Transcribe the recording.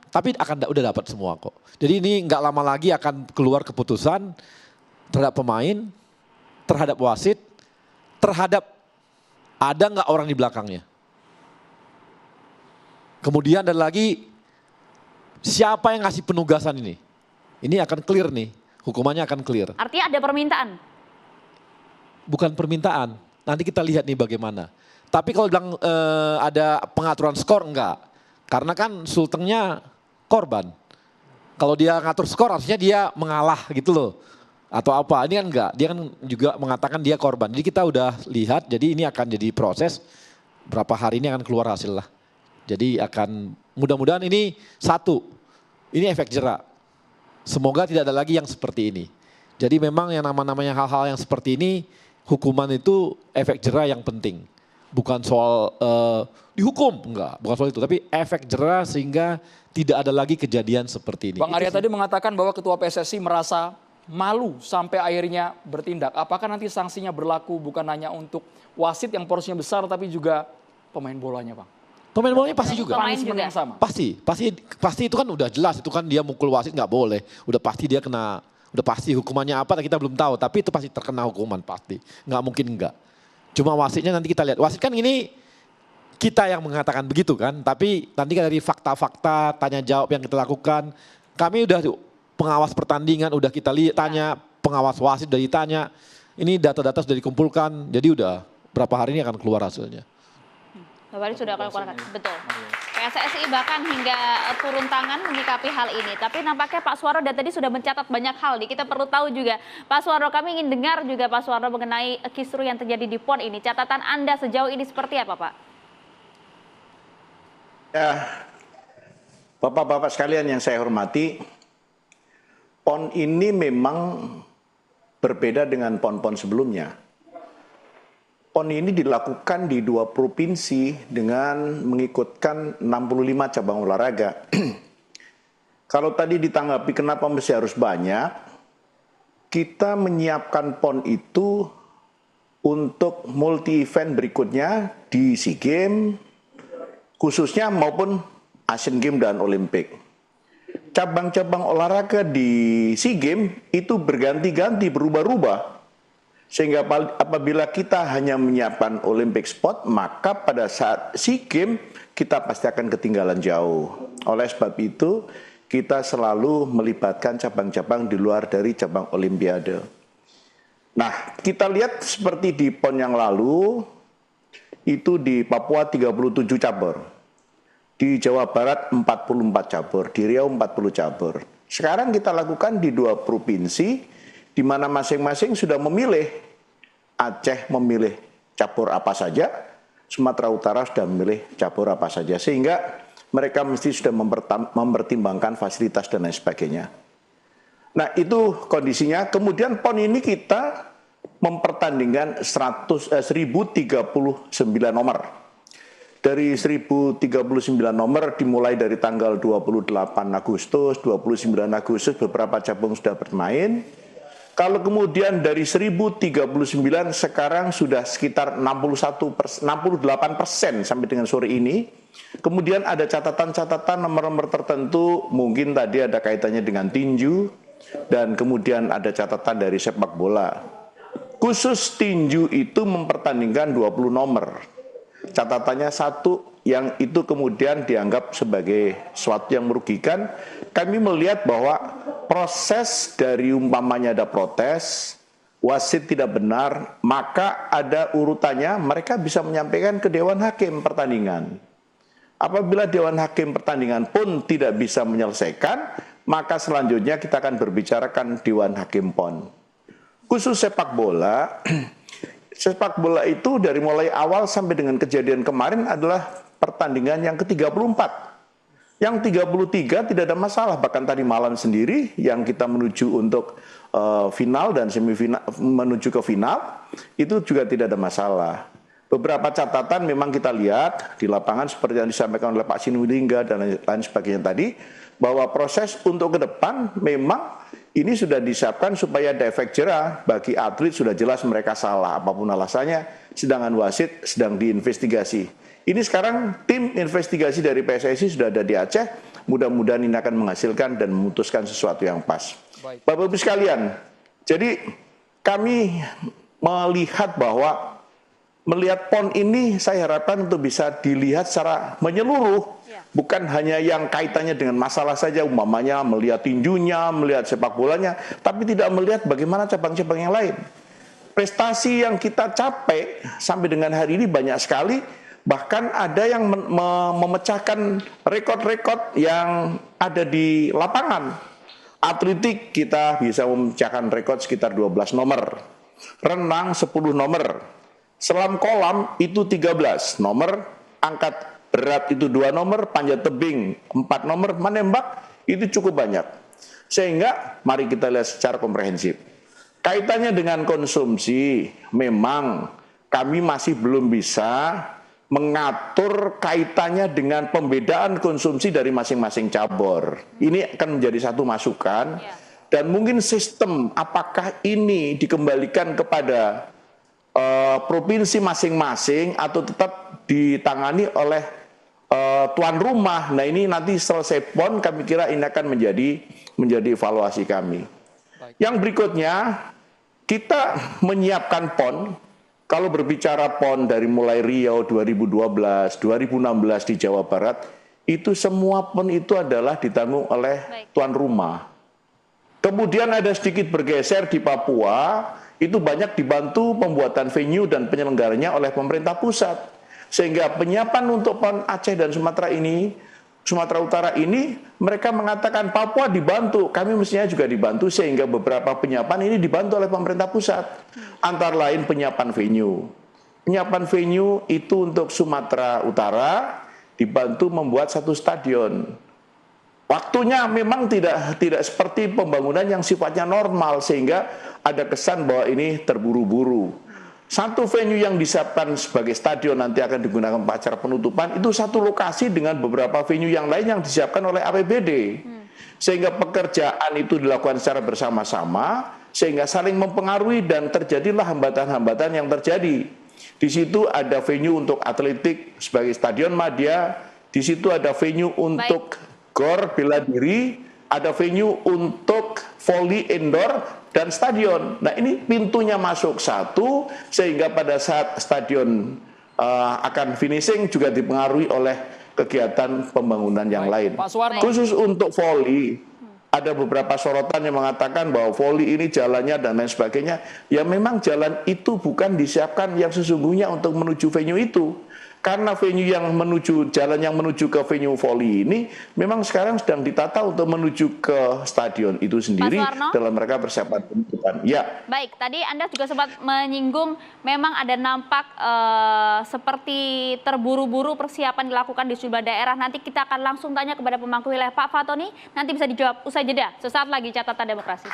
tapi udah dapat semua kok. Jadi ini nggak lama lagi akan keluar keputusan terhadap pemain, terhadap wasit, terhadap ada nggak orang di belakangnya. Kemudian ada lagi siapa yang ngasih penugasan ini. Ini akan clear nih, hukumannya akan clear. Artinya ada permintaan? Bukan permintaan, nanti kita lihat nih bagaimana. Tapi kalau bilang ada pengaturan skor enggak. Karena kan sultengnya korban. Kalau dia ngatur skor harusnya dia mengalah gitu loh. Atau apa, ini kan enggak. Dia kan juga mengatakan dia korban. Jadi kita udah lihat, jadi ini akan jadi proses. Berapa hari ini akan keluar hasil lah. Jadi akan mudah-mudahan ini ini efek jerak. Semoga tidak ada lagi yang seperti ini. Jadi memang yang namanya hal-hal yang seperti ini, hukuman itu efek jerak yang penting. Bukan soal dihukum, enggak, bukan soal itu. Tapi efek jerak sehingga tidak ada lagi kejadian seperti ini. Bang Arya tadi mengatakan bahwa Ketua PSSI merasa malu sampai akhirnya bertindak. Apakah nanti sanksinya berlaku bukan hanya untuk wasit yang porsinya besar tapi juga pemain bolanya, Bang? Pemain bolanya pasti juga. Punishment yang sama. Pasti itu kan udah jelas, itu kan dia mukul wasit nggak boleh. Udah pasti dia kena, udah pasti hukumannya apa kita belum tahu, tapi itu pasti terkena hukuman pasti. Nggak mungkin enggak. Cuma wasitnya nanti kita lihat. Wasit kan ini kita yang mengatakan begitu kan, tapi nanti dari fakta-fakta tanya jawab yang kita lakukan, kami udah pengawas pertandingan udah kita lihat, tanya pengawas wasit udah ditanya, ini data-data sudah dikumpulkan, jadi udah berapa hari ini akan keluar hasilnya. Bapak Ali sudah akan keluarkan, betul. PSSI bahkan hingga turun tangan menyikapi hal ini. Tapi nampaknya Pak Suwarno dan tadi sudah mencatat banyak hal nih. Kita perlu tahu juga, Pak Suwarno, kami ingin dengar juga Pak Suwarno mengenai kisru yang terjadi di PON ini. Catatan Anda sejauh ini seperti apa, Pak? Ya, Bapak-bapak sekalian yang saya hormati, PON ini memang berbeda dengan PON-PON sebelumnya. PON ini dilakukan di 2 provinsi dengan mengikutkan 65 cabang olahraga. Kalau tadi ditanggapi kenapa mesti harus banyak, kita menyiapkan PON itu untuk multi event berikutnya di SEA Games, khususnya maupun Asian Games dan Olimpik. Cabang-cabang olahraga di SEA Games itu berganti-ganti, berubah-ubah. Sehingga apabila kita hanya menyiapkan Olympic spot, maka pada saat SEA Games kita pasti akan ketinggalan jauh. Oleh sebab itu, kita selalu melibatkan cabang-cabang di luar dari cabang Olimpiade. Nah, kita lihat seperti di PON yang lalu, itu di Papua 37 cabur. Di Jawa Barat 44 cabur, di Riau 40 cabur. Sekarang kita lakukan di 2 provinsi, di mana masing-masing sudah memilih. Aceh memilih cabur apa saja, Sumatera Utara sudah memilih cabur apa saja, sehingga mereka mesti sudah mempertimbangkan fasilitas dan lain sebagainya. Nah, itu kondisinya. Kemudian PON ini kita mempertandingkan 1039 nomor. Dari 1039 nomor dimulai dari tanggal 28 Agustus, 29 Agustus beberapa cabang sudah bermain. Kalau kemudian dari 1039 sekarang sudah sekitar 68% sampai dengan sore ini. Kemudian ada catatan-catatan nomor-nomor tertentu, mungkin tadi ada kaitannya dengan tinju, dan kemudian ada catatan dari sepak bola. Khusus tinju itu mempertandingkan 20 nomor. Catatannya 1 yang itu kemudian dianggap sebagai sesuatu yang merugikan. Kami melihat bahwa proses dari umpamanya ada protes, wasit tidak benar, maka ada urutannya, mereka bisa menyampaikan ke Dewan Hakim pertandingan. Apabila Dewan Hakim pertandingan pun tidak bisa menyelesaikan, maka selanjutnya kita akan berbicarakan Dewan Hakim PON. Khusus sepak bola, sepak bola itu dari mulai awal sampai dengan kejadian kemarin adalah pertandingan yang ke-34. Yang 33 tidak ada masalah, bahkan tadi malam sendiri yang kita menuju untuk final dan semifinal, menuju ke final, itu juga tidak ada masalah. Beberapa catatan memang kita lihat di lapangan seperti yang disampaikan oleh Pak Sinulinga dan lain sebagainya tadi, bahwa proses untuk ke depan memang ini sudah disiapkan supaya ada efek jerah bagi atlet, sudah jelas mereka salah apapun alasannya, sedangkan wasit sedang diinvestigasi. Ini sekarang tim investigasi dari PSSI sudah ada di Aceh, mudah-mudahan ini akan menghasilkan dan memutuskan sesuatu yang pas. Baik. Bapak-Ibu sekalian, jadi kami melihat bahwa melihat PON ini saya harapkan untuk bisa dilihat secara menyeluruh. Bukan hanya yang kaitannya dengan masalah saja, umpamanya melihat tinjunya, melihat sepak bolanya, tapi tidak melihat bagaimana cabang-cabang yang lain. Prestasi yang kita capai sampai dengan hari ini banyak sekali, bahkan ada yang memecahkan rekod-rekod yang ada di lapangan. Atletik kita bisa memecahkan rekod sekitar 12 nomor, renang 10 nomor, selam kolam itu 13 nomor, angkat berat itu 2 nomor, panjat tebing 4 nomor, menembak itu cukup banyak. Sehingga mari kita lihat secara komprehensif. Kaitannya dengan konsumsi, memang kami masih belum bisa mengatur kaitannya dengan pembedaan konsumsi dari masing-masing cabur. Ini akan menjadi satu masukan. Dan mungkin sistem apakah ini dikembalikan kepada provinsi masing-masing atau tetap ditangani oleh tuan rumah. Nah ini nanti selesai PON kami kira ini akan menjadi evaluasi kami. Yang berikutnya kita menyiapkan PON. Kalau berbicara PON dari mulai Riau 2012, 2016 di Jawa Barat, itu semua PON itu adalah ditanggung oleh tuan rumah. Kemudian ada sedikit bergeser di Papua, itu banyak dibantu pembuatan venue dan penyelenggaranya oleh pemerintah pusat. Sehingga penyiapan untuk PON Aceh dan Sumatera Utara ini, mereka mengatakan Papua dibantu, kami mestinya juga dibantu, sehingga beberapa penyiapan ini dibantu oleh pemerintah pusat. Antara lain penyiapan venue. Penyiapan venue itu untuk Sumatera Utara dibantu membuat satu stadion. Waktunya memang tidak seperti pembangunan yang sifatnya normal, sehingga ada kesan bahwa ini terburu-buru. Satu venue yang disiapkan sebagai stadion nanti akan digunakan untuk acara penutupan, itu satu lokasi dengan beberapa venue yang lain yang disiapkan oleh APBD. Sehingga pekerjaan itu dilakukan secara bersama-sama, sehingga saling mempengaruhi dan terjadilah hambatan-hambatan yang terjadi. Di situ ada venue untuk atletik sebagai Stadion Madia, di situ ada venue untuk GOR bela diri, ada venue untuk volley indoor dan stadion. Nah ini pintunya masuk satu, sehingga pada saat stadion akan finishing juga dipengaruhi oleh kegiatan pembangunan yang lain. Pak Suwarno. Khusus untuk volley, ada beberapa sorotan yang mengatakan bahwa volley ini jalannya dan lain sebagainya. Ya memang jalan itu bukan disiapkan yang sesungguhnya untuk menuju venue itu. Karena venue jalan yang menuju ke venue volley ini memang sekarang sedang ditata untuk menuju ke stadion itu sendiri dalam mereka persiapan penutupan. Ya. Baik, tadi Anda juga sempat menyinggung memang ada nampak seperti terburu-buru persiapan dilakukan di sejumlah daerah. Nanti kita akan langsung tanya kepada pemangku wilayah Pak Fatoni, nanti bisa dijawab usai jeda. Sesaat lagi Catatan Demokrasi.